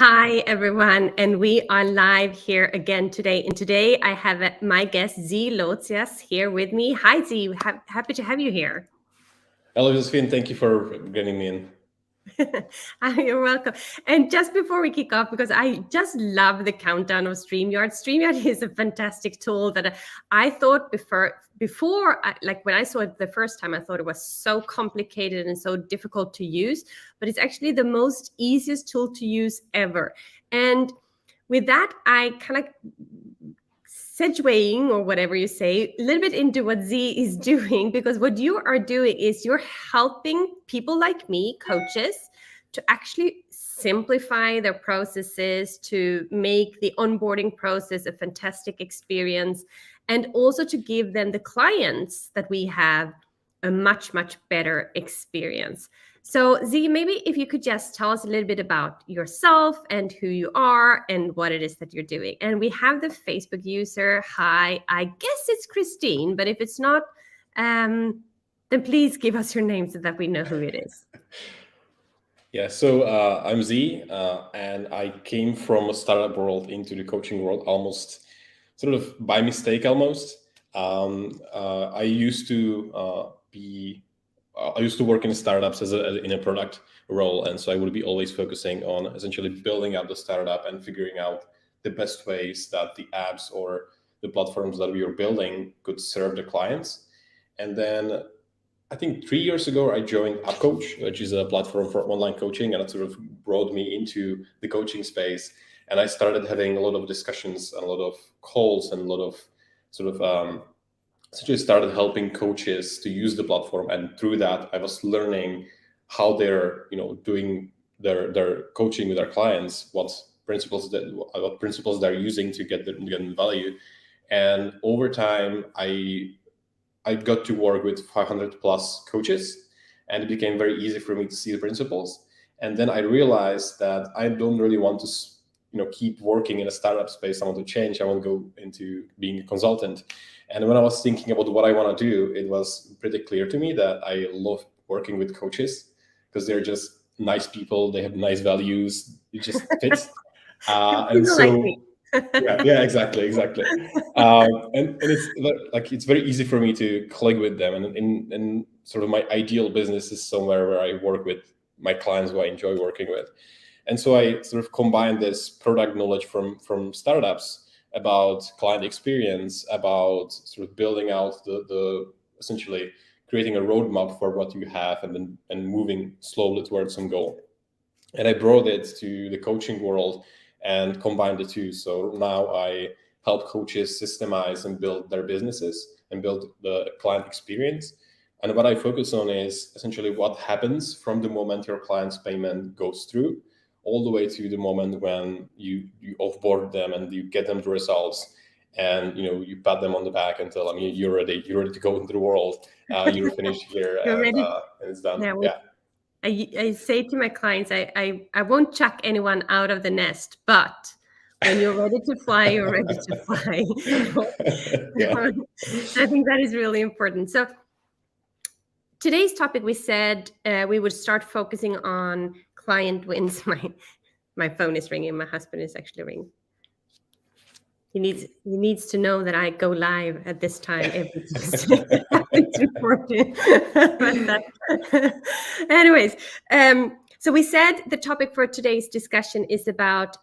Hi, everyone, and we are live here again today. And today I have my guest, Lozias, here with me. Hi, Z. Happy to have you here. Hello, Josefine. Thank you for getting me in. You're welcome. And just before we kick off, because I just love the countdown of StreamYard. StreamYard is a fantastic tool that I thought like when I saw it the first time, I thought it was so complicated and so difficult to use, but it's actually the most easiest tool to use ever. And with that, I kind of segueing or whatever you say a little bit into what Z is doing, because what you are doing is you're helping people like me, coaches, to actually simplify their processes, to make the onboarding process a fantastic experience, and also to give them the clients that we have a much, much better experience. So Z, maybe if you could just tell us a little bit about yourself and who you are and what it is that you're doing. And we have the Facebook user. Hi, I guess it's Christine, but if it's not, then please give us your name so that we know who it is. Yeah, so I'm Z, and I came from a startup world into the coaching world almost sort of by mistake almost. I used to work in startups in a product role, and so I would be always focusing on essentially building up the startup and figuring out the best ways that the apps or the platforms that we were building could serve the clients. And then I think 3 years ago, I joined AppCoach, which is a platform for online coaching, and it sort of brought me into the coaching space. And I started having a lot of discussions and a lot of calls and a lot of sort of essentially started helping coaches to use the platform. And through that, I was learning how they're doing their coaching with their clients, what principles they're using to get them value. And over time, I got to work with 500 plus coaches, and it became very easy for me to see the principles. And then I realized that I don't really want to keep working in a startup space. I want to change. I want to go into being a consultant. And when I was thinking about what I want to do, it was pretty clear to me that I love working with coaches because they're just nice people. They have nice values. It just fits. And so like me. yeah, exactly. And it's very easy for me to click with them. And in sort of my ideal business is somewhere where I work with my clients who I enjoy working with. And so I sort of combine this product knowledge from startups about client experience, about sort of building out the essentially creating a roadmap for what you have, and moving slowly towards some goal. And I brought it to the coaching world and combined the two. So now I help coaches systemize and build their businesses and build the client experience. And what I focus on is essentially what happens from the moment your client's payment goes through all the way to the moment when you offboard them and you get them the results, and you pat them on the back and tell them you're ready to go into the world. You're finished here, You're ready. and it's done. Yeah. I say to my clients, I won't chuck anyone out of the nest, but when you're ready to fly, you're ready to fly. Yeah. I think that is really important. So today's topic, we said we would start focusing on client wins. My phone is ringing. My husband is actually ringing. He needs to know that I go live at this time every Tuesday. It's important. Anyways, so we said the topic for today's discussion is about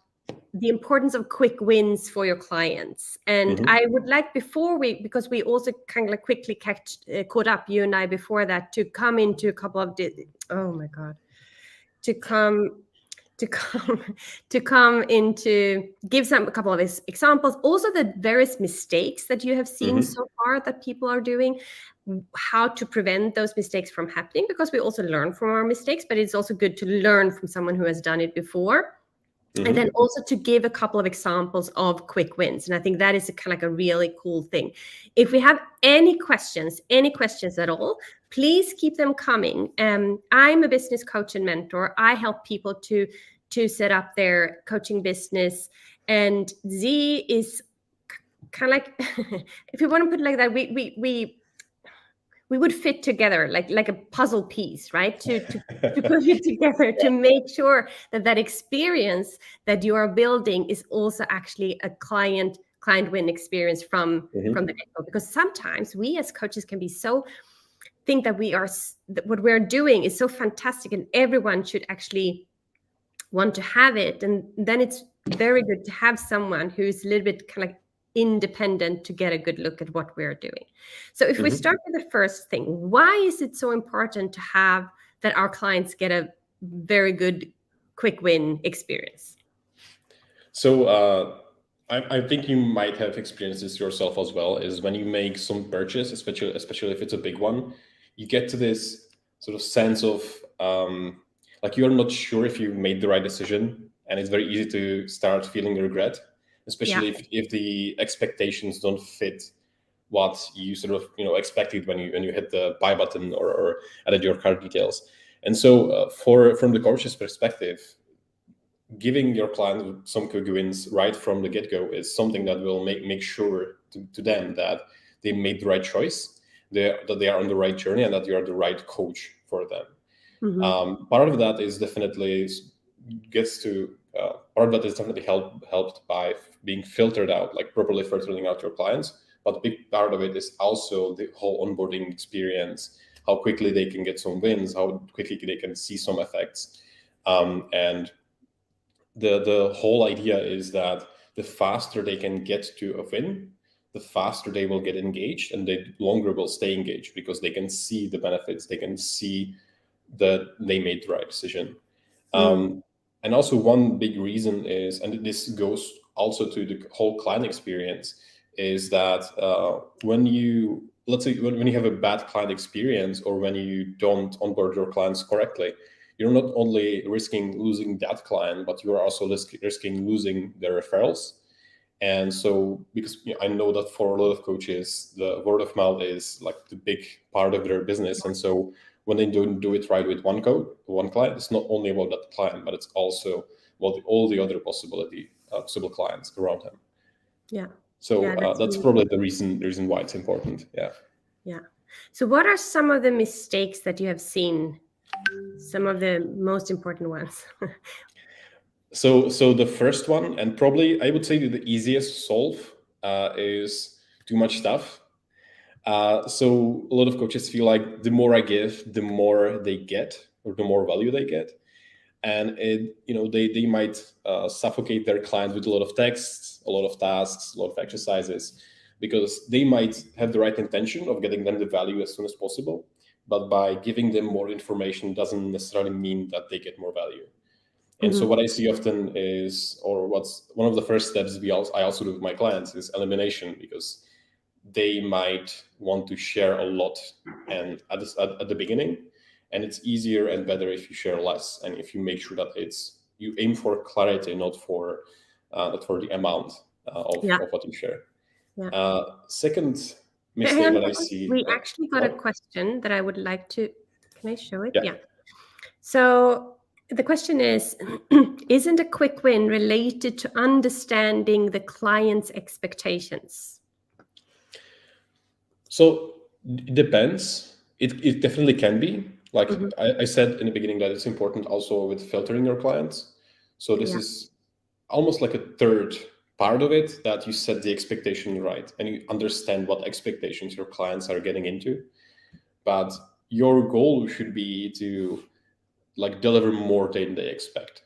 the importance of quick wins for your clients. And I would like, because we also kind of like quickly caught up, you and I, before that, to come into a couple of give a couple of examples, also the various mistakes that you have seen so far that people are doing, how to prevent those mistakes from happening, because we also learn from our mistakes, but it's also good to learn from someone who has done it before. And then also to give a couple of examples of quick wins. And I think that is kind of like a really cool thing. If we have any questions at all, please keep them coming. I'm a business coach and mentor. I help people to set up their coaching business. And Z is kind of like, if you want to put it like that, we we would fit together like a puzzle piece, right? To put it together to make sure that that experience that you are building is also actually a client win experience from the get-go. Because sometimes we as coaches can be so think that that what we're doing is so fantastic and everyone should actually want to have it, and then it's very good to have someone who's a little bit kind of like independent to get a good look at what we're doing. So if we start with the first thing, why is it so important to have that our clients get a very good quick win experience? So I think you might have experienced this yourself as well, is when you make some purchase, especially if it's a big one, you get to this sort of sense of like you're not sure if you made the right decision, and it's very easy to start feeling regret, especially if the expectations don't fit what you sort of expected when you hit the buy button or added your card details. And so from the coach's perspective, giving your client some quick wins right from the get-go is something that will make sure to them that they made the right choice, that they are on the right journey, and that you are the right coach for them. Part of that is definitely helped by being filtered out, like properly filtering out your clients. But a big part of it is also the whole onboarding experience, how quickly they can get some wins, how quickly they can see some effects, and the whole idea is that the faster they can get to a win, the faster they will get engaged, and they longer will stay engaged because they can see the benefits, they can see that they made the right decision. And also one big reason is, and this goes also to the whole client experience, is that when you, let's say, when you have a bad client experience, or when you don't onboard your clients correctly, you're not only risking losing that client, but you are also risking losing their referrals. And so, because I know that for a lot of coaches, the word of mouth is like the big part of their business. And so when they don't do it right with one client, it's not only about that client, but it's also about all the other possible clients around him. Yeah. So Yeah, that's probably the reason why it's important. Yeah. Yeah. So what are some of the mistakes that you have seen? Some of the most important ones. So the first one, and probably I would say the easiest to solve, is too much stuff. So a lot of coaches feel like the more I give, the more they get, or the more value they get, and they might suffocate their client with a lot of texts, a lot of tasks, a lot of exercises, because they might have the right intention of getting them the value as soon as possible, but by giving them more information doesn't necessarily mean that they get more value. And so what I see often is, or what's one of the first steps I also do with my clients, is elimination, because they might want to share a lot and at the beginning, and it's easier and better if you share less, and if you make sure that you aim for clarity, not for the amount of what you share. Second mistake that I see. We actually got a question that I would like to. Can I show it? Yeah. So the question is, isn't a quick win related to understanding the client's expectations? So it depends. It definitely can be. Like I said in the beginning, that it's important also with filtering your clients. So this is almost like a third part of it, that you set the expectation right and you understand what expectations your clients are getting into. But your goal should be to like deliver more than they expect.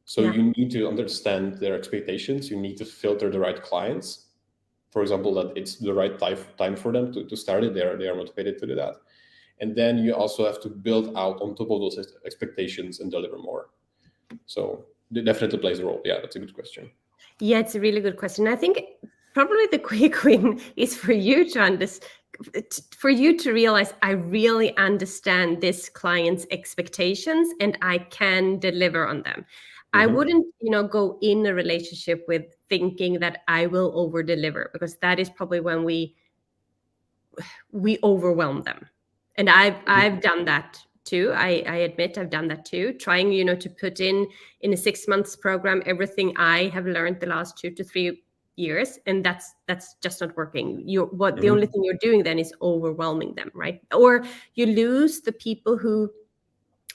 So you need to understand their expectations. You need to filter the right clients. For example, that it's the right time for them to start it. They are motivated to do that. And then you also have to build out on top of those expectations and deliver more. So it definitely plays a role. Yeah, that's a good question. Yeah, it's a really good question. I think probably the quick win is for you to realize, I really understand this client's expectations and I can deliver on them. I wouldn't, go in a relationship with thinking that I will over deliver, because that is probably when we overwhelm them. And I've done that too. I admit I've done that too. Trying, to put in a 6 months program everything I have learned the last 2 to 3 years, and that's just not working. The only Mhm. thing you're doing then is overwhelming them, right? Or you lose the people who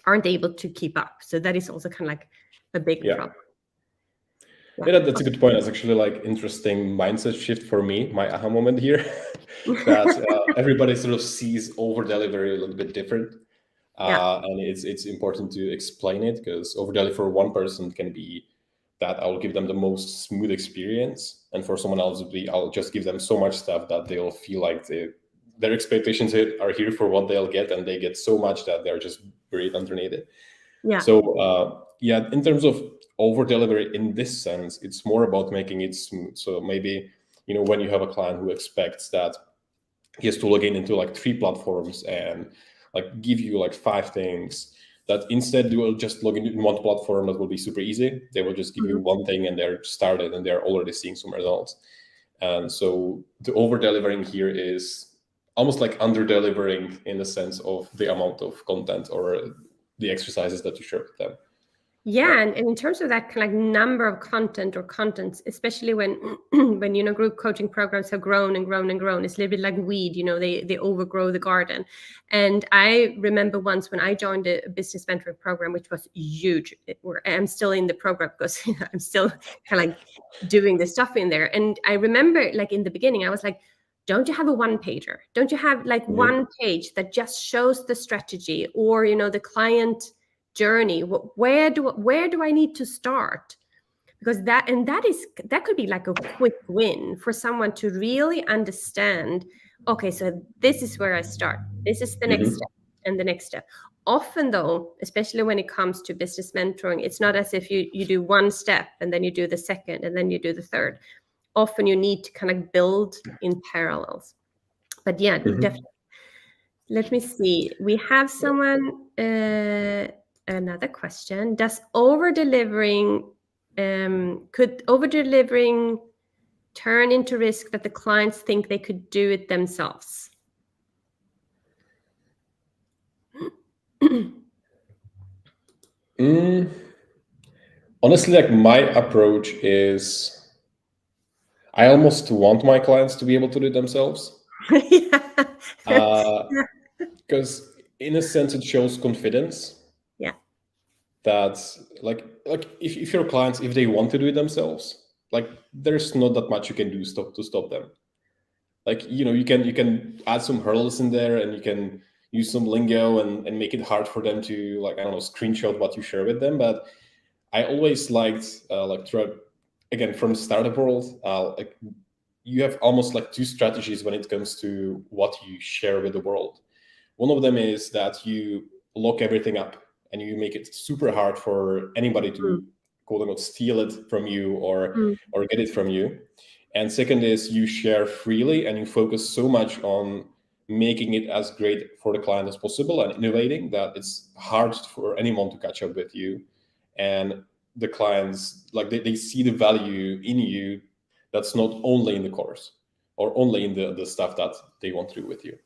aren't able to keep up. So that is also kind of like a big Yeah. problem. Yeah. Yeah, that's a good point. That's actually like interesting mindset shift for me. My aha moment here, that everybody sort of sees over delivery a little bit different, Yeah. and it's important to explain it, because over delivery for one person can be that I'll give them the most smooth experience, and for someone else, it'll be I'll just give them so much stuff that they'll feel like their expectations are here for what they'll get, and they get so much that they're just buried underneath it. Yeah. So yeah, in terms of over delivery in this sense, it's more about making it smooth. So maybe when you have a client who expects that he has to log in into like 3 platforms and like give you like 5 things, that instead they will just log in one platform, that will be super easy. They will just give you Mhm. one thing and they're started and they're already seeing some results. And so the over delivering here is almost like under delivering in the sense of the amount of content or the exercises that you share with them. Yeah, and in terms of that kind of like number of content or contents, especially when when group coaching programs have grown and grown and grown, it's a little bit like weed, they overgrow the garden. And I remember once when I joined a business mentoring program, which was huge. I'm still in the program because I'm still kind of like doing the stuff in there. And I remember like in the beginning, I was like, don't you have a one pager? Don't you have like Mhm. one page that just shows the strategy or the client journey? Where do I need to start? Because that could be like a quick win for someone to really understand, okay, so this is where I start, this is the next Mhm. step, and the next step. Often though, especially when it comes to business mentoring, it's not as if you do one step and then you do the second and then you do the third. Often you need to kind of build in parallels. But yeah, Mhm. definitely. Let me see. We have someone, another question. Could over delivering turn into risk that the clients think they could do it themselves? Mm, honestly, like my approach is I almost want my clients to be able to do it themselves, Yeah. because in a sense it shows confidence Yeah. that like if your clients, if they want to do it themselves, like there's not that much you can do to stop them. Like you can add some hurdles in there, and you can use some lingo and make it hard for them to, like, I don't know, screenshot what you share with them. But I always liked like throughout, again, from the startup world, like you have almost like 2 strategies when it comes to what you share with the world. One of them is that you lock everything up and you make it super hard for anybody Mm, to, quote unquote, steal it from you mm, or get it from you. And second is you share freely and you focus so much on making it as great for the client as possible and innovating that it's hard for anyone to catch up with you. And the clients, like, they see the value in you that's not only in the course or only in the stuff that they want to do with you.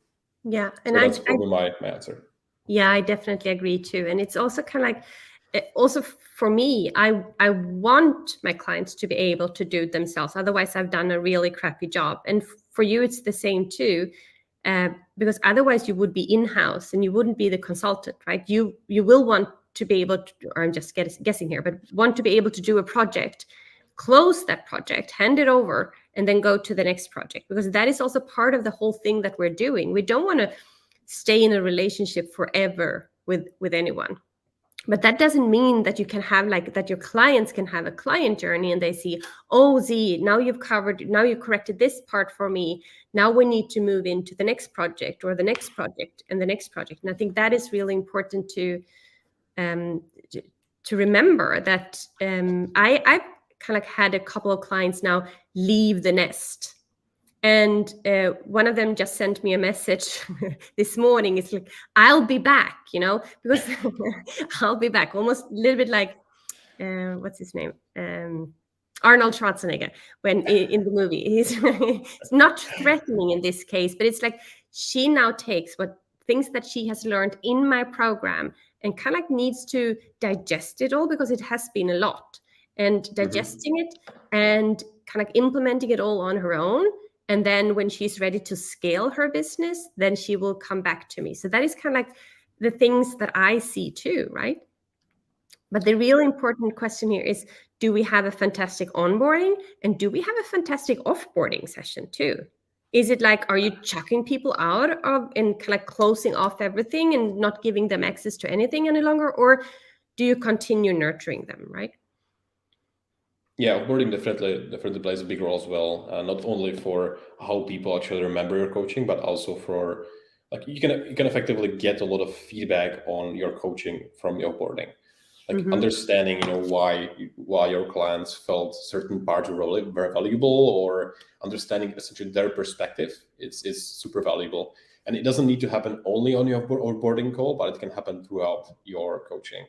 yeah. And So that's probably my answer. yeah, I definitely agree too. And it's also kind of like, also for me, I want my clients to be able to do it themselves. Otherwise, I've done a really crappy job. And for you, it's the same too, because otherwise you would be in house and you wouldn't be the consultant, right? You will want to be able to, or I'm just guessing here, but want to be able to do a project, close that project, hand it over, and then go to the next project, because that is also part of the whole thing that we're doing. We don't want to stay in a relationship forever with anyone, but that doesn't mean that you can have like that your clients can have a client journey and they see, oh, Z, now you corrected this part for me, now we need to move into the next project or the next project and the next project. And I think that is really important um to, to remember that I've kind of had a couple of clients now leave the nest. And one of them just sent me a message this morning. It's like, I'll be back, because I'll be back. Almost a little bit like, what's his name? Arnold Schwarzenegger, when in the movie. It's not threatening in this case, but it's like she now takes what things that she has learned in my program and kind of like needs to digest it all, because it has been a lot, and Mhm. digesting it and kind of implementing it all on her own. And then when she's ready to scale her business, then she will come back to me. So that is kind of like the things that I see too, right? But the real important question here is, do we have a fantastic onboarding, and do we have a fantastic offboarding session too? Is it like, are you chucking people out of and kind of closing off everything and not giving them access to anything any longer? Or do you continue nurturing them, right? Yeah, onboarding definitely plays a big role as well. Not only for how people actually remember your coaching, but also for like you can effectively get a lot of feedback on your coaching from your onboarding. Like understanding, why your clients felt certain parts were really very valuable, or understanding essentially their perspective is super valuable. And it doesn't need to happen only on your onboarding call, but it can happen throughout your coaching.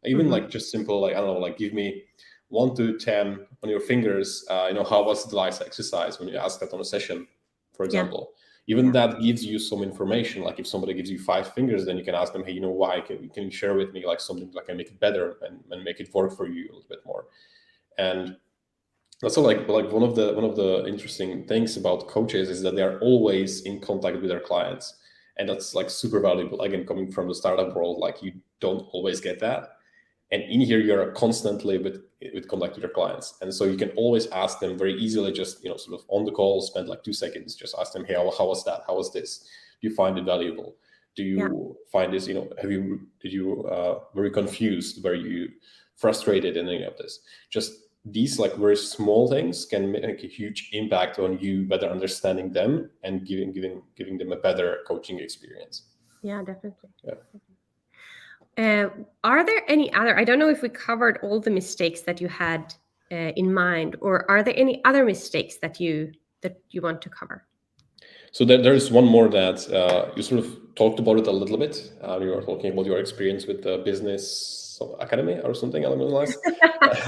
Even like just simple, like, I don't know, like give me 1 to 10 on your fingers, how was the last exercise, when you ask that on a session, for example. Even that gives you some information. Like if somebody gives you 5 fingers, then you can ask them, hey, why? Can you share with me like something like I make it better and make it work for you a little bit more? And that's like one of the interesting things about coaches is that they are always in contact with their clients. And that's like super valuable. Again, coming from the startup world, like you don't always get that. And in here, you're constantly with contact with your clients. And so you can always ask them very easily, just, sort of on the call, spend like 2 seconds, just ask them, hey, how was that? How was this? Do you find it valuable? Do you find this, did you very confused? Were you frustrated in any of this? Just these like very small things can make a huge impact on you better understanding them and giving them a better coaching experience. Yeah, definitely. Yeah. Are there any other, I don't know if we covered all the mistakes that you had in mind, or are there any other mistakes that you want to cover? So there's one more that you sort of talked about it a little bit. You were talking about your experience with the business academy or something along those lines.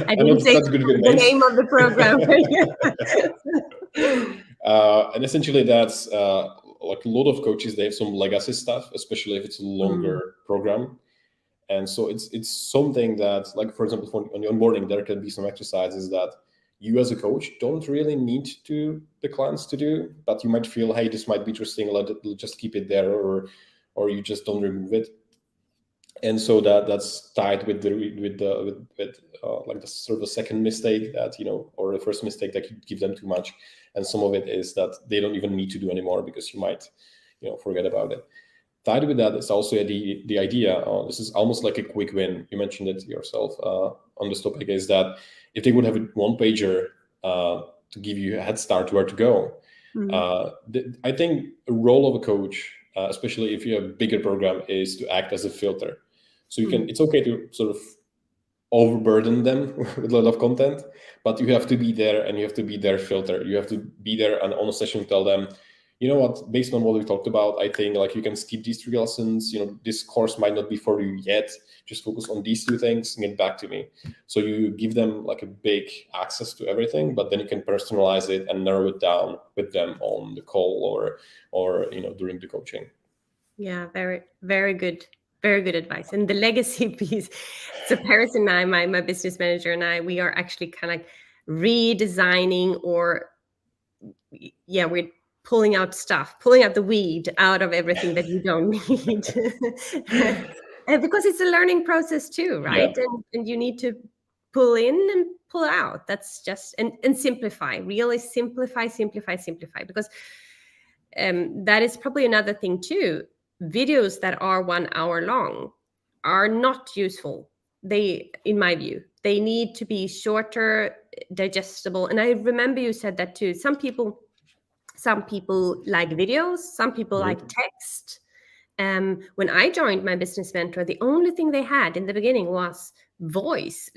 I didn't say the name of the program. And essentially that's like a lot of coaches, they have some legacy stuff, especially if it's a longer program. And so it's something that, like, for example, on the onboarding, there can be some exercises that you as a coach don't really need the clients to do, but you might feel, hey, this might be interesting, let's just keep it there, or you just don't remove it. And so that's tied with like the sort of the second mistake that, or the first mistake that you give them too much. And some of it is that they don't even need to do anymore because you might, forget about it. Tied with that is also the idea, this is almost like a quick win. You mentioned it yourself on this topic, is that if they would have a one-pager to give you a head start where to go, I think a role of a coach, especially if you have a bigger program, is to act as a filter. So it's okay to sort of overburden them with a lot of content, but you have to be there, and you have to be their filter. You have to be there and on a session tell them, you know what, based on what we talked about, I think like you can skip these 3 lessons. This course might not be for you yet. Just focus on these 2 things and get back to me. So you give them like a big access to everything, but then you can personalize it and narrow it down with them on the call or during the coaching. Yeah, very, very good. Very good advice. And the legacy piece. So Paris and I, my business manager and I, we are actually kind of redesigning, or we're pulling out the weed out of everything that you don't need. Because it's a learning process too, right? Yeah. And you need to pull in and pull out. That's just, and simplify, really simplify, because that is probably another thing too. Videos that are 1 hour long are not useful. In my view, they need to be shorter, digestible. And I remember you said that too. Some people like videos, some people like text. When I joined my business mentor, the only thing they had in the beginning was voice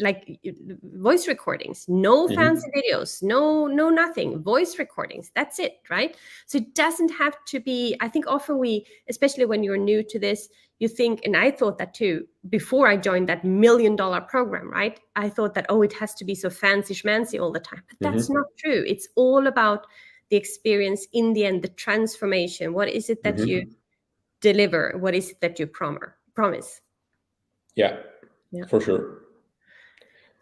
recordings, no fancy videos, no nothing, voice recordings. That's it, right? So it doesn't have to be, I think often especially when you're new to this, you think, and I thought that too, before I joined that $1 million program, right? I thought that, it has to be so fancy schmancy all the time, but that's not true. It's all about the experience in the end, the transformation. What is it that you deliver? What is it that you promise? Yeah, for sure.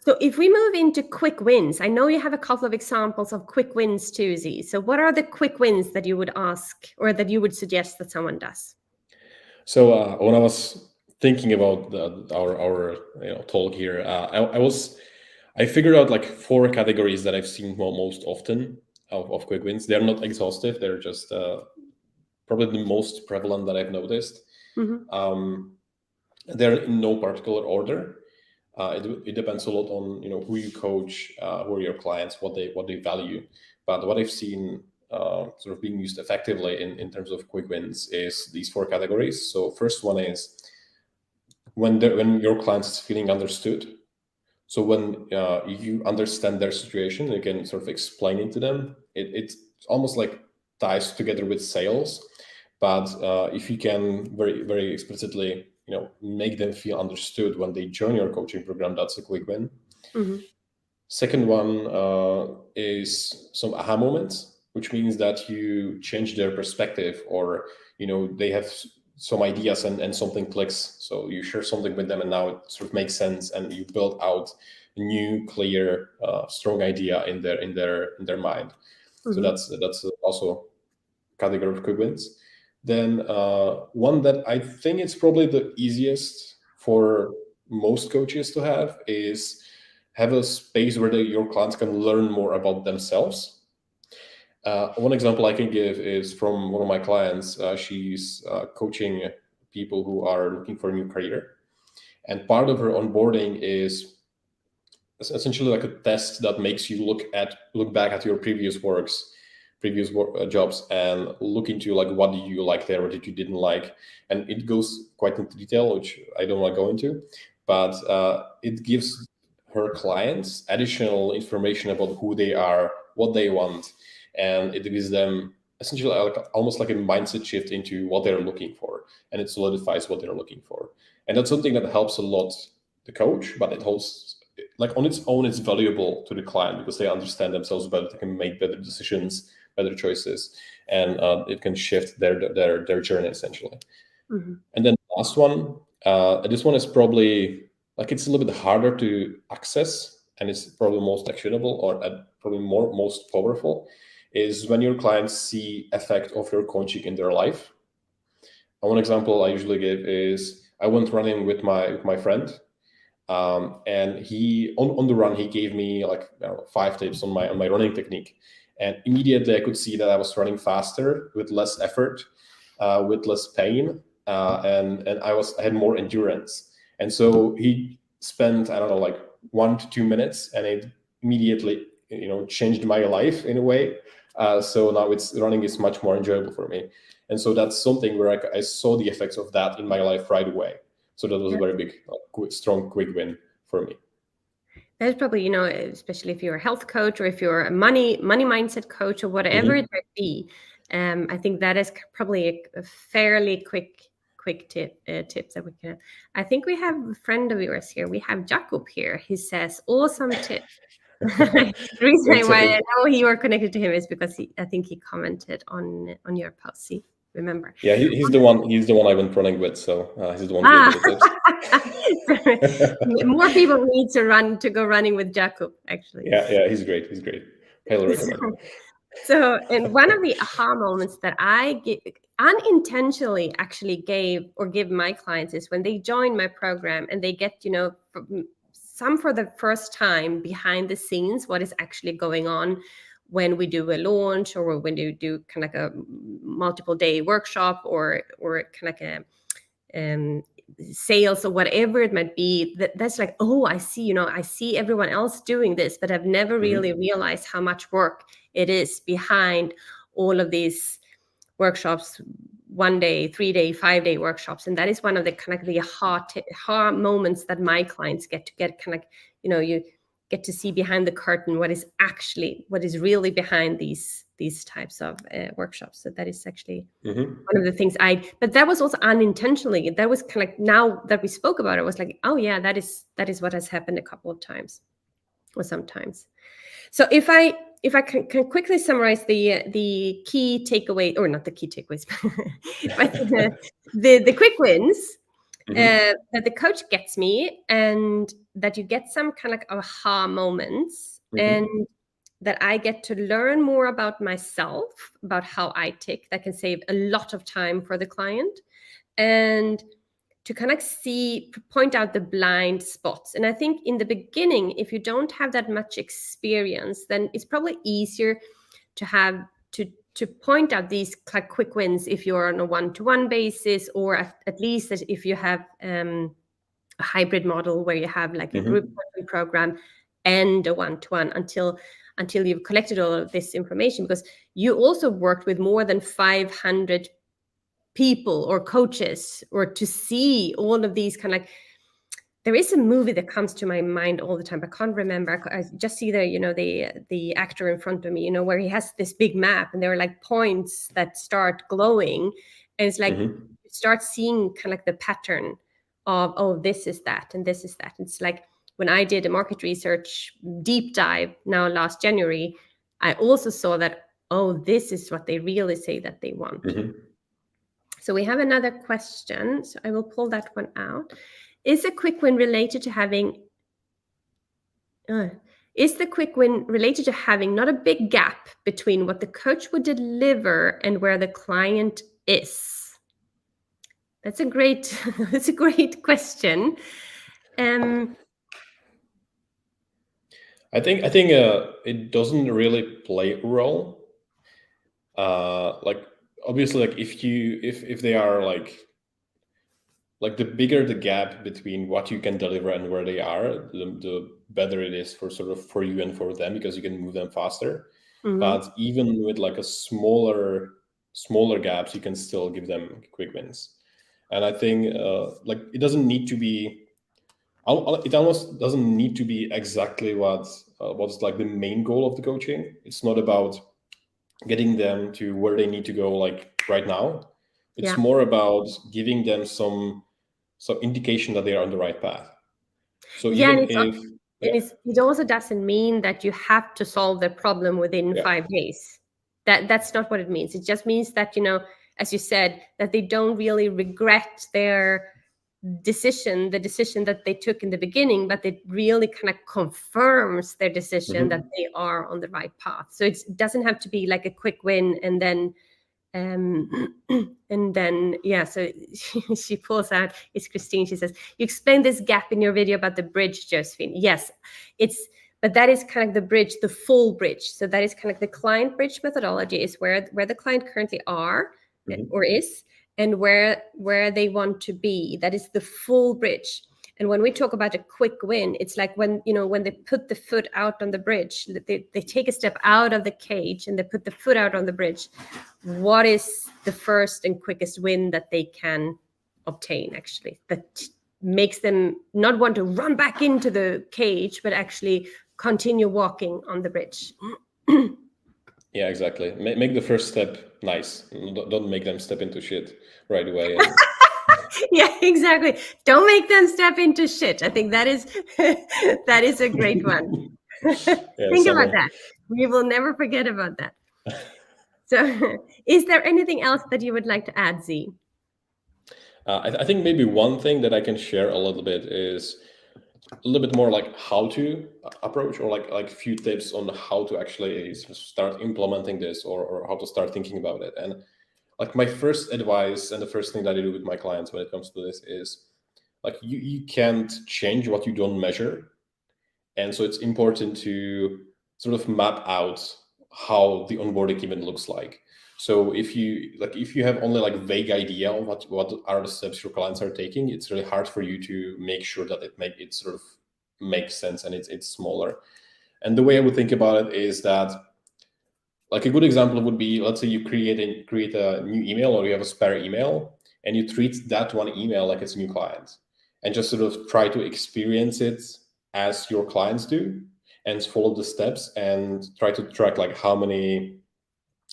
So if we move into quick wins, I know you have a couple of examples of quick wins too, Z. So what are the quick wins that you would ask or that you would suggest that someone does? So when I was thinking about our talk here, I figured out like four categories that I've seen most often of quick wins. They're not exhaustive. They're just probably the most prevalent that I've noticed. Mm-hmm. They're in no particular order. It depends a lot on who you coach, who are your clients, what they value. But what I've seen sort of being used effectively in terms of quick wins is these four categories. So first one is when your client is feeling understood. So when you understand their situation, you can sort of explain it to them. It's almost like ties together with sales, but if you can very very explicitly make them feel understood when they join your coaching program, that's a quick win. Mm-hmm. Second one is some aha moments, which means that you change their perspective, or they have some ideas and something clicks. So you share something with them, and now it sort of makes sense, and you build out a new, clear, strong idea in their mind. So Mm-hmm. that's also category of quick wins. Then one that I think it's probably the easiest for most coaches to have a space where your clients can learn more about themselves. One example I can give is from one of my clients. She's coaching people who are looking for a new career, and part of her onboarding is essentially like a test that makes you look back at your previous jobs, and look into like what did you like there, what did you didn't like, and it goes quite into detail, which I don't want to go into, but it gives her clients additional information about who they are, what they want, and it gives them essentially like almost like a mindset shift into what they're looking for, and it solidifies what they're looking for, and that's something that helps a lot the coach, but it holds like on its own, it's valuable to the client because they understand themselves better, they can make better decisions, better choices, and it can shift their journey essentially. Mm-hmm. And then the last one, this one is probably like it's a little bit harder to access, and it's probably most actionable, or probably most powerful, is when your clients see effect of your coaching in their life. And one example I usually give is I went running with my friend, and he on the run he gave me like 5 tips on my running technique, and immediately I could see that I was running faster with less effort, with less pain, and I had more endurance. And so he spent, I don't know, like 1 to 2 minutes, and it immediately changed my life in a way. So now running is much more enjoyable for me, and so that's something where I saw the effects of that in my life right away. So that was a very big, strong, quick win for me. That's probably, especially if you're a health coach or if you're a money mindset coach or whatever Mm-hmm. it might be. I think that is probably a fairly quick tips that we can. I think we have a friend of yours here. We have Jakub here. He says awesome tip. The reason It's why okay. I know you are connected to him is because I think he commented on your post. See, remember? Yeah, he's the one. He's the one I've been running with, so he's the one who gave Ah, me the tips. more people need to go running with Jakub. Actually, Yeah, he's great. He's great. Highly recommend. so, and one of the aha moments that unintentionally actually give my clients is when they join my program and they get, some for the first time behind the scenes, what is actually going on when we do a launch or when you do kind of like a multiple day workshop or kind of like a sales or whatever it might be. That's like, oh, I see, I see everyone else doing this, but I've never really Mm-hmm. realized how much work it is behind all of these workshops, 1 day, 3 day, 5 day workshops. And that is one of the kind of the aha moments that my clients get kind of, you get to see behind the curtain what is really behind these types of workshops. So that is actually Mm-hmm. one of the things but that was also unintentionally. That was kind of like, now that we spoke about it, I was like, oh yeah, that is what has happened a couple of times or sometimes. So if I can quickly summarize the key takeaway, or not the key takeaways, but the quick wins. that the coach gets me, and that you get some kind of aha moments, and that I get to learn more about myself, about how I tick. That can save a lot of time for the client, and to kind of point out the blind spots. And I think in the beginning, if you don't have that much experience, then it's probably easier to have to point out these quick wins if you're on a one-to-one basis, or at least if you have a hybrid model where you have like a group coaching program and a one-to-one, until you've collected all of this information, because you also worked with more than 500 people or coaches, or to see all of these kind of like, there is a movie that comes to my mind all the time. I can't remember. I just see the actor in front of me, where he has this big map, and there are like points that start glowing, and it's like you start seeing kind of like the pattern of, oh, this is that and this is that. It's like when I did a market research deep dive now last January, I also saw that, oh, this is what they really say that they want. So we have another question. So I will pull that one out. Is the quick win related to having not a big gap between what the coach would deliver and where the client is? That's a great question. I think it doesn't really play a role. Like obviously, like if they are like the bigger the gap between what you can deliver and where they are, the better it is for you and for them, because you can move them faster. But even with like a smaller gaps, you can still give them quick wins. And I think like it doesn't need to be. It almost doesn't need to be exactly what's like the main goal of the coaching. It's not about getting them to where they need to go like right now. It's more about giving them some indication that they are on the right path. So it also doesn't mean that you have to solve the problem within 5 days. That's not what it means. It just means that, as you said, that they don't really regret their decision, the decision that they took in the beginning, but it really kind of confirms their decision that they are on the right path. So it doesn't have to be like a quick win and then so she pulls out, it's Christine. She says, you explained this gap in your video about the bridge, Josephine. Yes, but that is kind of the bridge, the full bridge. So that is kind of the client bridge methodology, is where the client currently are or is, and where they want to be. That is the full bridge. And when we talk about a quick win, it's like when they put the foot out on the bridge, they take a step out of the cage and they put the foot out on the bridge. What is the first and quickest win that they can obtain, actually, that makes them not want to run back into the cage, but actually continue walking on the bridge? Yeah, exactly. Make the first step nice. Don't make them step into shit right away. Yeah, exactly. Don't make them step into shit. I think that is a great one. Think about that. We will never forget about that. So, is there anything else that you would like to add, Z? I think maybe one thing that I can share a little bit is a little bit more like how to approach, or like a few tips on how to actually start implementing this, or how to start thinking about it. And like my first advice and the first thing that I do with my clients when it comes to this is like you can't change what you don't measure. And so it's important to sort of map out how the onboarding event looks like. So if you have only like vague idea of what are the steps your clients are taking, it's really hard for you to make sure that it sort of makes sense and it's smaller. And the way I would think about it is that, like a good example would be, let's say you create a new email, or you have a spare email, and you treat that one email like it's a new client, and just sort of try to experience it as your clients do, and follow the steps and try to track like how many.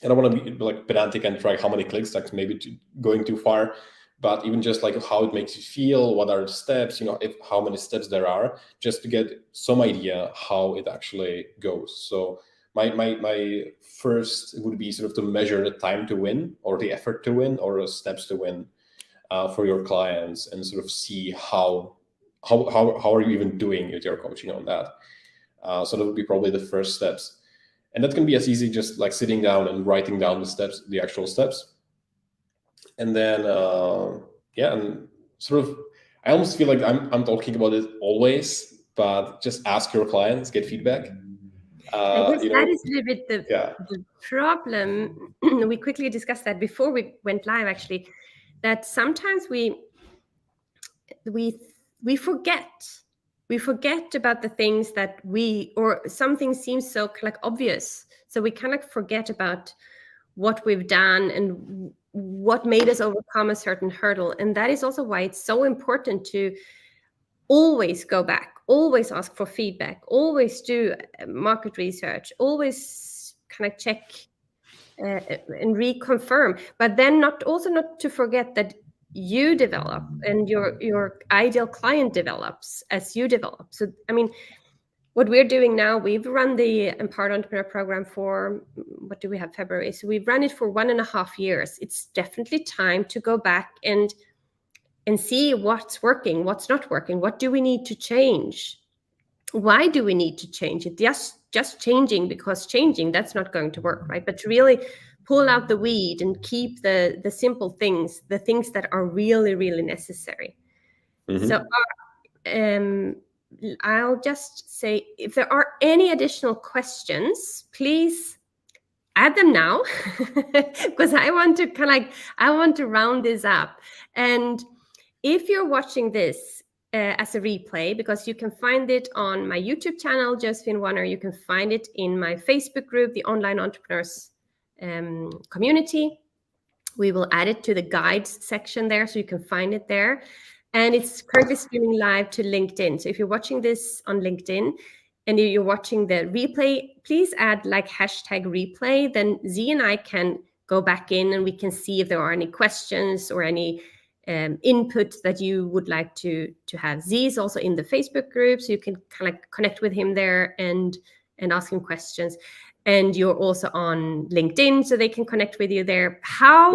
I don't want to be like pedantic and track how many clicks, that's maybe going too far, but even just like how it makes you feel, what are the steps, how many steps there are, just to get some idea how it actually goes. So my first would be sort of to measure the time to win, or the effort to win, or the steps to win. for your clients and sort of see how are you even doing with your coaching on that. So that would be probably the first steps. And that can be as easy just like sitting down and writing down the steps, the actual steps. And then, and sort of, I almost feel like I'm talking about it always, but just ask your clients, get feedback. I guess that is a little bit the problem. We quickly discussed that before we went live, actually, that sometimes we forget about the things that or something seems so like obvious. So we kind of forget about what we've done and what made us overcome a certain hurdle. And that is also why it's so important to always go back, always ask for feedback, always do market research, always kind of check and reconfirm, but then not to forget that you develop and your ideal client develops as you develop. So, I mean, what we're doing now, we've run the Empowered Entrepreneur Program for, what do we have, February? So we've run it for 1.5 years. It's definitely time to go back and see what's working, what's not working, what do we need to change? Why do we need to change it? Just changing because changing, that's not going to work, right? But to really pull out the weed and keep the simple things, the things that are really, really necessary. Mm-hmm. So I'll just say, if there are any additional questions, please add them now, because I want to round this up. And if you're watching this as a replay, because you can find it on my YouTube channel, Josefine Warner, you can find it in my Facebook group, the Online Entrepreneurs Community. We will add it to the guides section there, so you can find it there. And it's currently streaming live to LinkedIn. So if you're watching this on LinkedIn and you're watching the replay, please add #replay. Then Z and I can go back in and we can see if there are any questions or any input that you would like to have. Z is also in the Facebook group, so you can kind of connect with him there and ask him questions. And you're also on LinkedIn, so they can connect with you there. How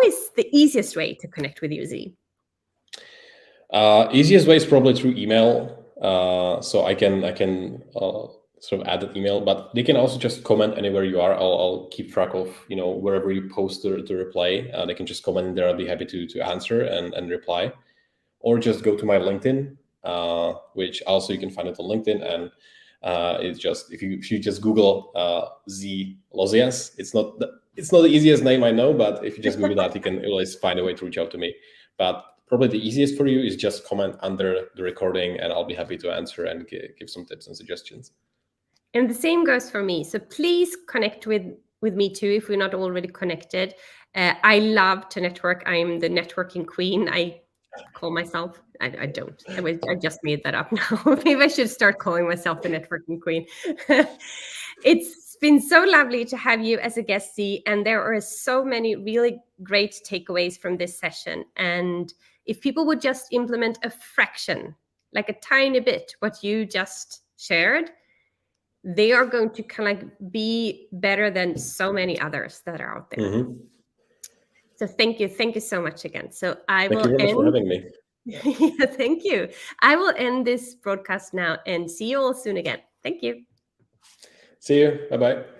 is the easiest way to connect with you, Z? Easiest way is probably through email. So I can sort of add an email, but they can also just comment anywhere you are. I'll keep track of, wherever you post the reply. They can just comment there. I'll be happy to answer and reply, or just go to my LinkedIn, which also you can find it on LinkedIn. And it's just, if you just Google Z Lozias, it's not the easiest name I know, but if you just Google that, you can always find a way to reach out to me. But probably the easiest for you is just comment under the recording, and I'll be happy to answer and give some tips and suggestions. And the same goes for me. So please connect with me too, if we're not already connected. I love to network. I'm the networking queen. I call myself. I don't. I just made that up now. Maybe I should start calling myself the networking queen. It's been so lovely to have you as a guest, Z, and there are so many really great takeaways from this session. And if people would just implement a fraction, like a tiny bit, what you just shared, they are going to kind of be better than so many others that are out there. Mm-hmm. So thank you so much again. So thank you very much for having me. Yeah, thank you. I will end this broadcast now and see you all soon again. Thank you. See you. Bye-bye.